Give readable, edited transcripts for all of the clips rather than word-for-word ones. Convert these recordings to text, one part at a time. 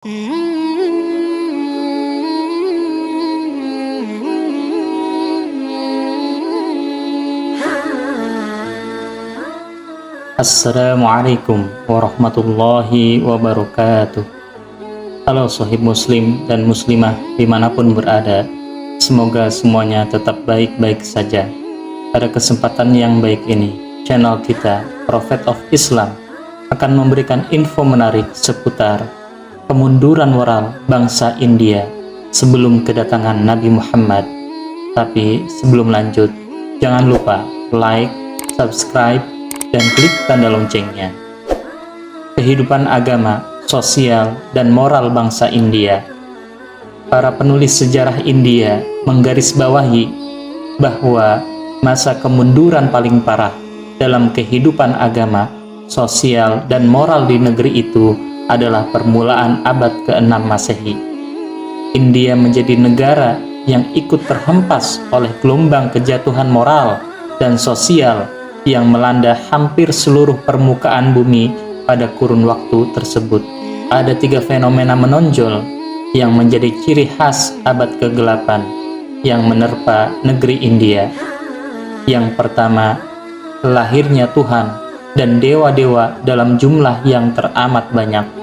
Assalamualaikum warahmatullahi wabarakatuh. Halo sohib muslim dan muslimah dimanapun berada, semoga semuanya tetap baik-baik saja. Pada kesempatan yang baik ini, channel kita Prophet of Islam akan memberikan info menarik seputar kemunduran moral bangsa India sebelum kedatangan Nabi Muhammad. Tapi sebelum lanjut, jangan lupa like, subscribe, dan klik tanda loncengnya. Kehidupan agama, sosial, dan moral bangsa India. Para penulis sejarah India menggarisbawahi bahwa masa kemunduran paling parah dalam kehidupan agama, sosial, dan moral di negeri itu adalah permulaan abad ke-6 Masehi. India menjadi negara yang ikut terhempas oleh gelombang kejatuhan moral dan sosial yang melanda hampir seluruh permukaan bumi pada kurun waktu tersebut. Ada 3 fenomena menonjol yang menjadi ciri khas abad kegelapan yang menerpa negeri India. Yang pertama, lahirnya Tuhan dan dewa-dewa dalam jumlah yang teramat banyak.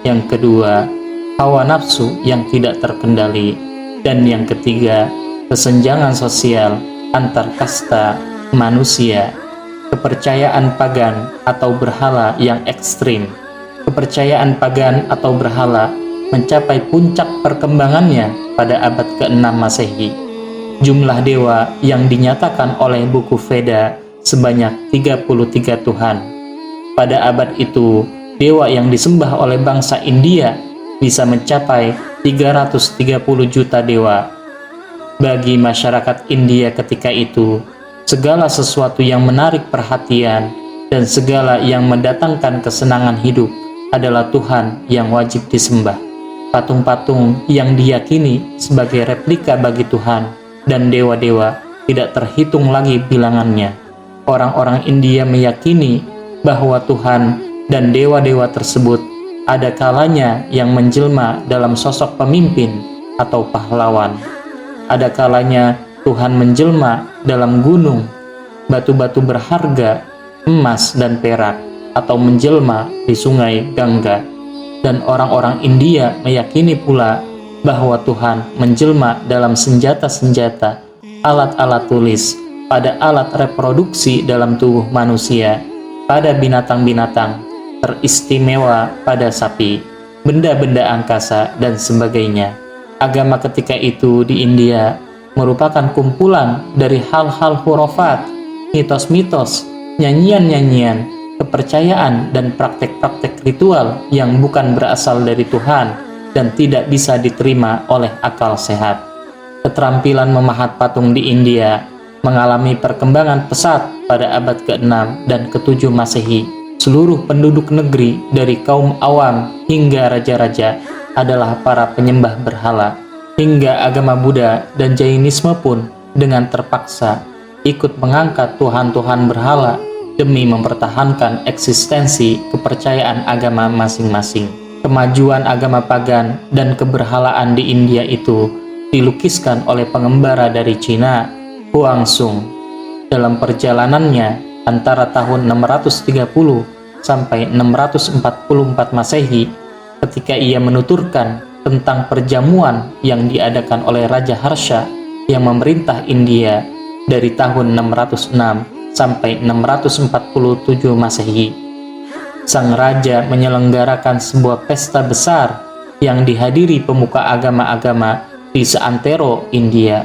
Yang kedua, hawa nafsu yang tidak terkendali. Dan yang ketiga, kesenjangan sosial antar kasta manusia. Kepercayaan pagan atau berhala yang ekstrim. Kepercayaan pagan atau berhala mencapai puncak perkembangannya pada abad ke-6 Masehi. Jumlah dewa yang dinyatakan oleh buku Veda sebanyak 33 Tuhan. Pada abad itu, dewa yang disembah oleh bangsa India bisa mencapai 330 juta dewa. Bagi masyarakat India ketika itu, segala sesuatu yang menarik perhatian dan segala yang mendatangkan kesenangan hidup adalah Tuhan yang wajib disembah. Patung-patung yang diyakini sebagai replika bagi Tuhan dan dewa-dewa tidak terhitung lagi bilangannya. Orang-orang India meyakini bahwa Tuhan dan dewa-dewa tersebut ada kalanya yang menjelma dalam sosok pemimpin atau pahlawan. Ada kalanya Tuhan menjelma dalam gunung, batu-batu berharga, emas dan perak, atau menjelma di sungai Gangga. Dan orang-orang India meyakini pula bahwa Tuhan menjelma dalam senjata-senjata, alat-alat tulis, pada alat reproduksi dalam tubuh manusia, pada binatang-binatang, teristimewa pada sapi, benda-benda angkasa, dan sebagainya. Agama ketika itu di India merupakan kumpulan dari hal-hal hurafat, mitos-mitos, nyanyian-nyanyian, kepercayaan, dan praktek-praktek ritual yang bukan berasal dari Tuhan dan tidak bisa diterima oleh akal sehat. Keterampilan memahat patung di India mengalami perkembangan pesat pada abad ke-6 dan ke-7 Masehi. Seluruh penduduk negeri dari kaum awam hingga raja-raja adalah para penyembah berhala. Hingga agama Buddha dan Jainisme pun dengan terpaksa ikut mengangkat tuhan-tuhan berhala demi mempertahankan eksistensi kepercayaan agama masing-masing. Kemajuan agama pagan dan keberhalaan di India itu dilukiskan oleh pengembara dari Cina, Huangzong, dalam perjalanannya antara tahun 630 sampai 644 Masehi, ketika ia menuturkan tentang perjamuan yang diadakan oleh Raja Harsha yang memerintah India dari tahun 606 sampai 647 Masehi. Sang raja menyelenggarakan sebuah pesta besar yang dihadiri pemuka agama-agama di seantero India.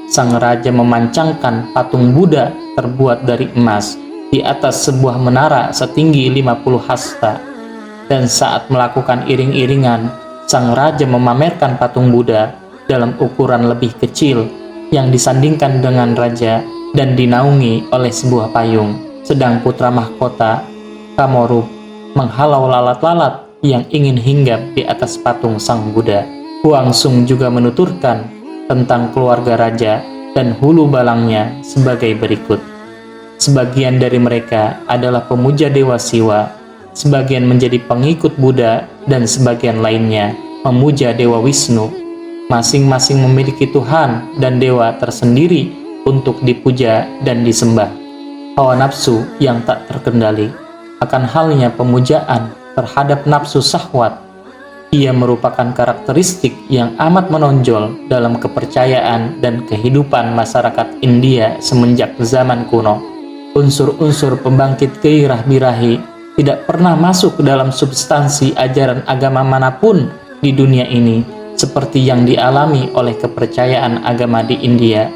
Sang raja memancangkan patung Buddha terbuat dari emas di atas sebuah menara setinggi 50 hasta. Dan saat melakukan iring-iringan, sang raja memamerkan patung Buddha dalam ukuran lebih kecil yang disandingkan dengan raja dan dinaungi oleh sebuah payung. Sedang putra mahkota, Kamorub, menghalau lalat-lalat yang ingin hinggap di atas patung sang Buddha. Huangzong juga menuturkan tentang keluarga raja dan hulu balangnya sebagai berikut. Sebagian dari mereka adalah pemuja dewa Siwa, sebagian menjadi pengikut Buddha, dan sebagian lainnya memuja Dewa Wisnu. Masing-masing memiliki Tuhan dan dewa tersendiri untuk dipuja dan disembah. Hawa nafsu yang tak terkendali. Akan halnya pemujaan terhadap nafsu syahwat, ia merupakan karakteristik yang amat menonjol dalam kepercayaan dan kehidupan masyarakat India semenjak zaman kuno. Unsur-unsur pembangkit gairah birahi tidak pernah masuk ke dalam substansi ajaran agama manapun di dunia ini, seperti yang dialami oleh kepercayaan agama di India.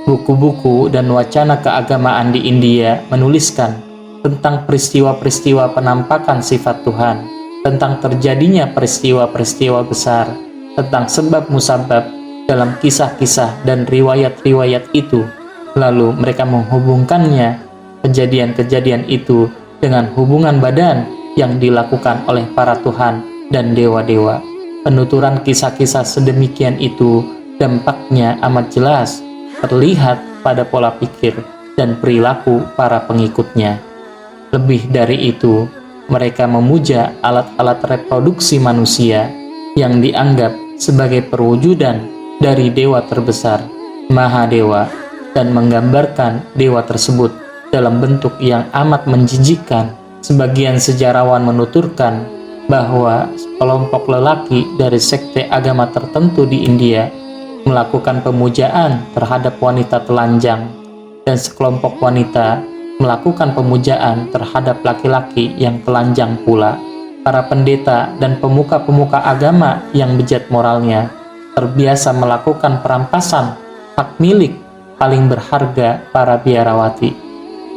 Buku-buku dan wacana keagamaan di India menuliskan tentang peristiwa-peristiwa penampakan sifat Tuhan, tentang terjadinya peristiwa-peristiwa besar, tentang sebab musabab dalam kisah-kisah dan riwayat-riwayat itu. Lalu mereka menghubungkannya, kejadian-kejadian itu, dengan hubungan badan yang dilakukan oleh para Tuhan dan dewa-dewa. Penuturan kisah-kisah sedemikian itu dampaknya amat jelas terlihat pada pola pikir dan perilaku para pengikutnya. Lebih dari itu, mereka memuja alat-alat reproduksi manusia yang dianggap sebagai perwujudan dari dewa terbesar, Mahadewa, dan menggambarkan dewa tersebut dalam bentuk yang amat menjijikkan. Sebagian sejarawan menuturkan bahwa sekelompok lelaki dari sekte agama tertentu di India melakukan pemujaan terhadap wanita telanjang, dan sekelompok wanita melakukan pemujaan terhadap laki-laki yang telanjang pula. Para pendeta dan pemuka-pemuka agama yang bejat moralnya terbiasa melakukan perampasan hak milik paling berharga para biarawati.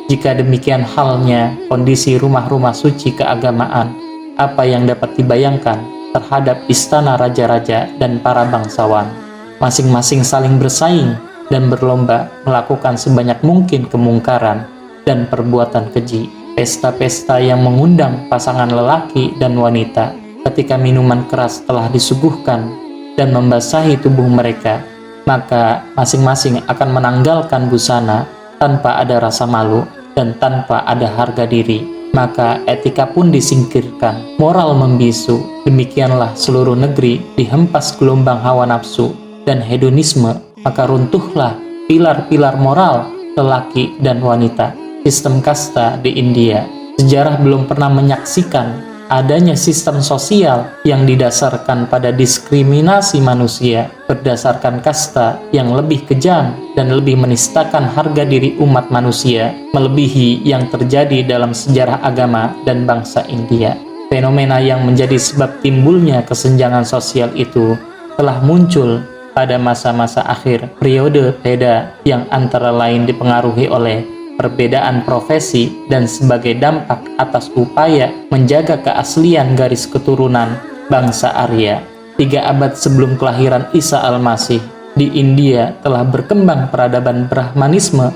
Jika demikian halnya kondisi rumah-rumah suci keagamaan, apa yang dapat dibayangkan terhadap istana raja-raja dan para bangsawan? Masing-masing saling bersaing dan berlomba melakukan sebanyak mungkin kemungkaran dan perbuatan keji. Pesta-pesta yang mengundang pasangan lelaki dan wanita ketika minuman keras telah disuguhkan dan membasahi tubuh mereka, maka masing-masing akan menanggalkan busana tanpa ada rasa malu dan tanpa ada harga diri. Maka etika pun disingkirkan, moral membisu. Demikianlah seluruh negeri dihempas gelombang hawa nafsu dan hedonisme, maka runtuhlah pilar-pilar moral lelaki dan wanita. Sistem kasta di India, sejarah belum pernah menyaksikan adanya sistem sosial yang didasarkan pada diskriminasi manusia berdasarkan kasta yang lebih kejam dan lebih menistakan harga diri umat manusia, melebihi yang terjadi dalam sejarah agama dan bangsa India. Fenomena yang menjadi sebab timbulnya kesenjangan sosial itu telah muncul pada masa-masa akhir periode Veda, yang antara lain dipengaruhi oleh perbedaan profesi dan sebagai dampak atas upaya menjaga keaslian garis keturunan bangsa Arya. 3 abad sebelum kelahiran Isa Al-Masih, di India telah berkembang peradaban Brahmanisme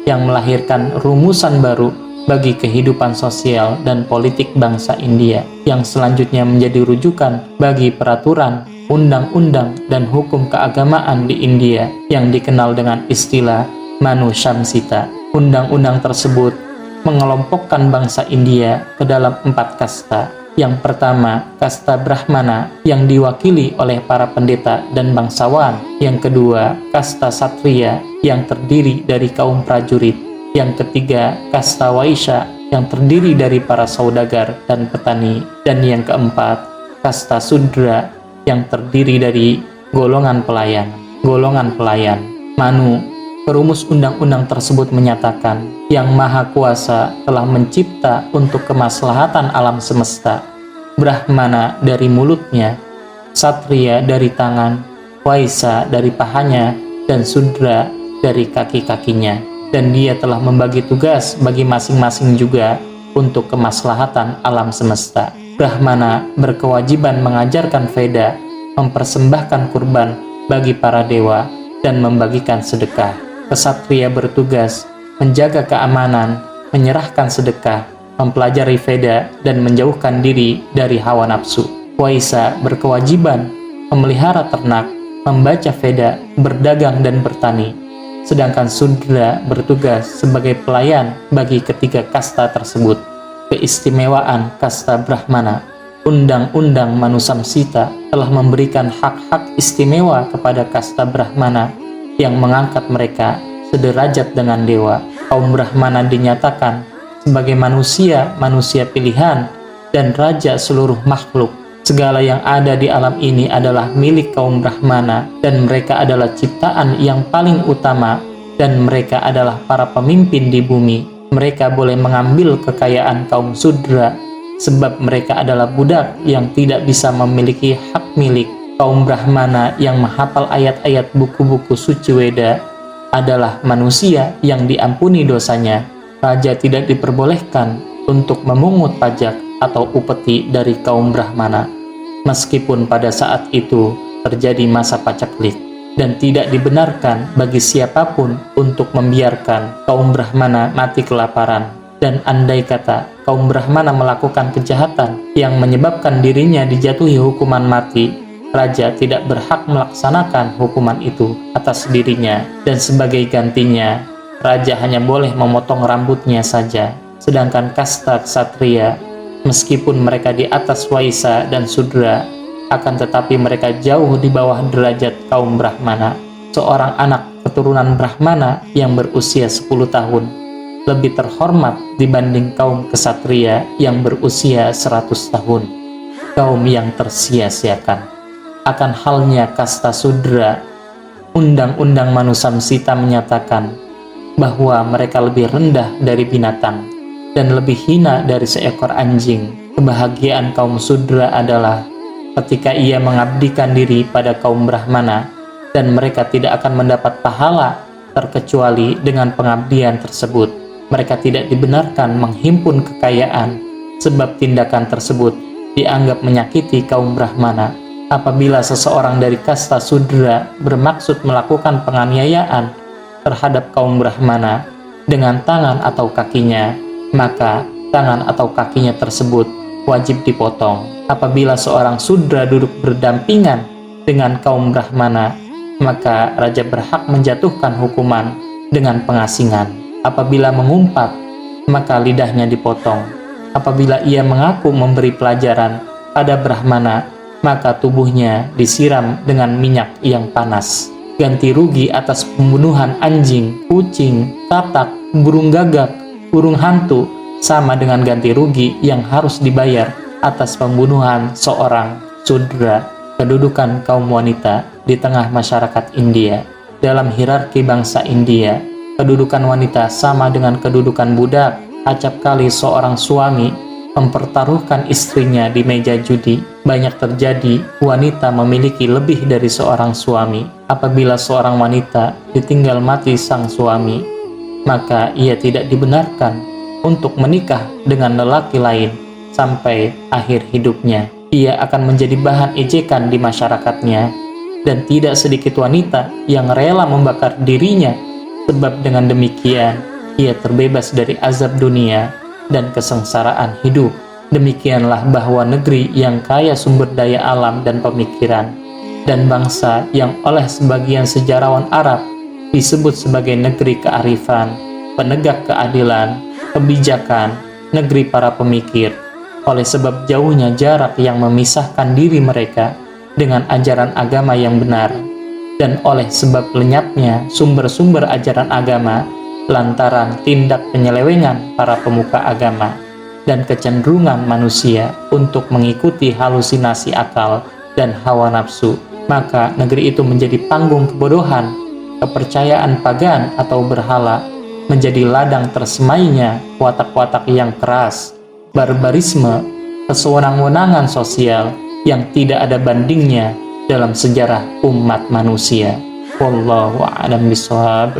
yang melahirkan rumusan baru bagi kehidupan sosial dan politik bangsa India, yang selanjutnya menjadi rujukan bagi peraturan, undang-undang, dan hukum keagamaan di India yang dikenal dengan istilah Manu Samhita. Undang-undang tersebut mengelompokkan bangsa India ke dalam 4 kasta. Yang pertama, kasta Brahmana yang diwakili oleh para pendeta dan bangsawan. Yang kedua, kasta Satriya yang terdiri dari kaum prajurit. Yang ketiga, kasta Waisya yang terdiri dari para saudagar dan petani. Dan yang keempat, kasta Sudra yang terdiri dari golongan pelayan. Manu, perumus undang-undang tersebut, menyatakan Yang Maha Kuasa telah mencipta untuk kemaslahatan alam semesta Brahmana dari mulutnya, Satriya dari tangan, Waisya dari pahanya, dan Sudra dari kaki-kakinya. Dan dia telah membagi tugas bagi masing-masing juga untuk kemaslahatan alam semesta. Brahmana berkewajiban mengajarkan Veda, mempersembahkan kurban bagi para dewa, dan membagikan sedekah. Kesatria bertugas menjaga keamanan, menyerahkan sedekah, mempelajari Veda, dan menjauhkan diri dari hawa nafsu. Waisya berkewajiban memelihara ternak, membaca Veda, berdagang, dan bertani. Sedangkan Sudra bertugas sebagai pelayan bagi ketiga kasta tersebut. Keistimewaan kasta Brahmana. Undang-undang Manusamsita telah memberikan hak-hak istimewa kepada kasta Brahmana yang mengangkat mereka sederajat dengan dewa. Kaum Brahmana dinyatakan sebagai manusia pilihan dan raja seluruh makhluk. Segala yang ada di alam ini adalah milik kaum Brahmana dan mereka adalah ciptaan yang paling utama dan mereka adalah para pemimpin di bumi. Mereka boleh mengambil kekayaan kaum Sudra sebab mereka adalah budak yang tidak bisa memiliki hak milik. Kaum Brahmana yang menghafal ayat-ayat buku-buku suci Weda adalah manusia yang diampuni dosanya. Raja tidak diperbolehkan untuk memungut pajak atau upeti dari kaum Brahmana, meskipun pada saat itu terjadi masa pacaklik, dan tidak dibenarkan bagi siapapun untuk membiarkan kaum Brahmana mati kelaparan. Dan andai kata kaum Brahmana melakukan kejahatan yang menyebabkan dirinya dijatuhi hukuman mati, raja tidak berhak melaksanakan hukuman itu atas dirinya, dan sebagai gantinya, raja hanya boleh memotong rambutnya saja. Sedangkan kasta ksatria, meskipun mereka di atas Waisa dan Sudra, akan tetapi mereka jauh di bawah derajat kaum Brahmana. Seorang anak keturunan Brahmana yang berusia 10 tahun lebih terhormat dibanding kaum kesatria yang berusia 100 tahun. Kaum yang tersia-siakan. Akan halnya kasta Sudra, Undang-Undang Manusamsita menyatakan bahwa mereka lebih rendah dari binatang dan lebih hina dari seekor anjing. Kebahagiaan kaum Sudra adalah ketika ia mengabdikan diri pada kaum Brahmana dan mereka tidak akan mendapat pahala terkecuali dengan pengabdian tersebut. Mereka tidak dibenarkan menghimpun kekayaan sebab tindakan tersebut dianggap menyakiti kaum Brahmana. Apabila seseorang dari kasta Sudra bermaksud melakukan penganiayaan terhadap kaum Brahmana dengan tangan atau kakinya, maka tangan atau kakinya tersebut wajib dipotong. Apabila seorang Sudra duduk berdampingan dengan kaum Brahmana, maka raja berhak menjatuhkan hukuman dengan pengasingan. Apabila mengumpat, maka lidahnya dipotong. Apabila ia mengaku memberi pelajaran pada Brahmana, maka tubuhnya disiram dengan minyak yang panas. Ganti rugi atas pembunuhan anjing, kucing, katak, burung gagak, burung hantu, sama dengan ganti rugi yang harus dibayar atas pembunuhan seorang Sudra. Kedudukan kaum wanita di tengah masyarakat India. Dalam hierarki bangsa India, kedudukan wanita sama dengan kedudukan budak. Acap kali seorang suami mempertaruhkan istrinya di meja judi. Banyak terjadi wanita memiliki lebih dari seorang suami. Apabila seorang wanita ditinggal mati sang suami, maka ia tidak dibenarkan untuk menikah dengan lelaki lain sampai akhir hidupnya. Ia akan menjadi bahan ejekan di masyarakatnya, dan tidak sedikit wanita yang rela membakar dirinya sebab dengan demikian ia terbebas dari azab dunia dan kesengsaraan hidup. Demikianlah bahwa negeri yang kaya sumber daya alam dan pemikiran, dan bangsa yang oleh sebagian sejarawan Arab disebut sebagai negeri kearifan, penegak keadilan, kebijakan, negeri para pemikir, oleh sebab jauhnya jarak yang memisahkan diri mereka dengan ajaran agama yang benar, dan oleh sebab lenyapnya sumber-sumber ajaran agama lantaran tindak penyelewengan para pemuka agama dan kecenderungan manusia untuk mengikuti halusinasi akal dan hawa nafsu, maka negeri itu menjadi panggung kebodohan, kepercayaan pagan atau berhala, menjadi ladang tersemainya watak-watak yang keras, barbarisme, kesewenang-wenangan sosial yang tidak ada bandingnya dalam sejarah umat manusia. Wallahu a'lam bishawab.